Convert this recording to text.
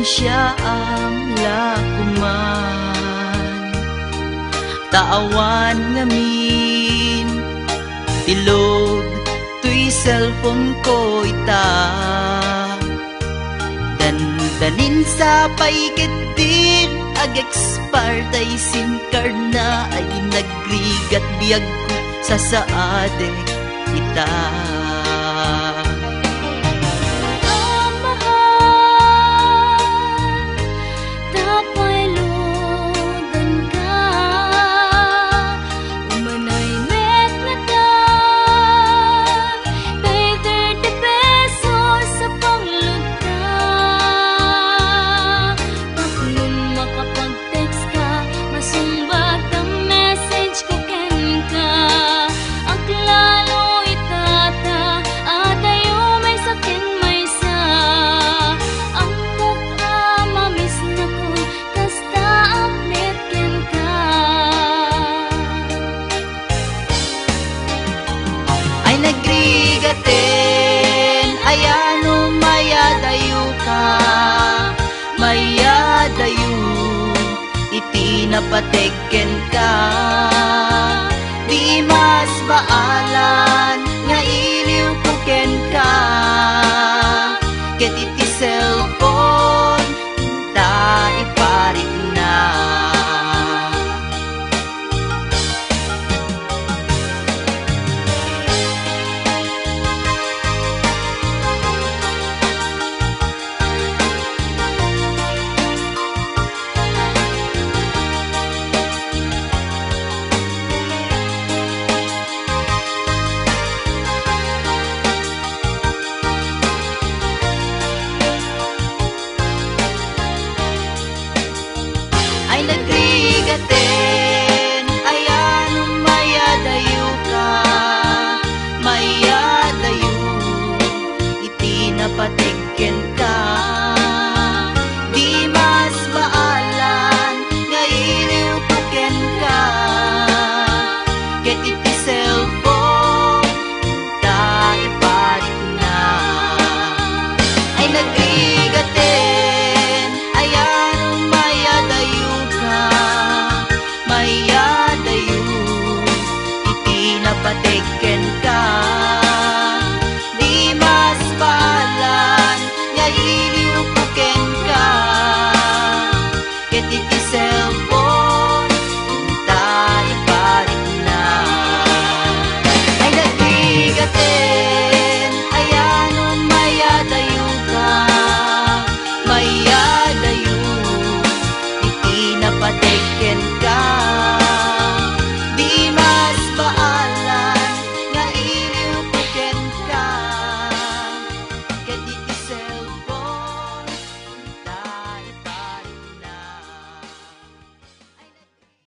siya ang lakuman. Taawan ngamin tilog tuy cellphone ko ita. Dandanin sa paiketin ag expartay SIM card na ay nagrigat biyag ko sa saade ita. Nagrigaten ayano mayadayo ka, mayadayo iti napategen ka. Di mas baalan nga iliw ko ken ka, ket iti cellphone ta iparik na. Nagrigaten ayano mayadayo ka, mayadayo iti napategen ka. Di mas baalan nga iliw ko ken ka, ket iti cellphone ta iparik na. Ay nagrigaten ayano mayadayo ka, mayadayo iti napategen ka.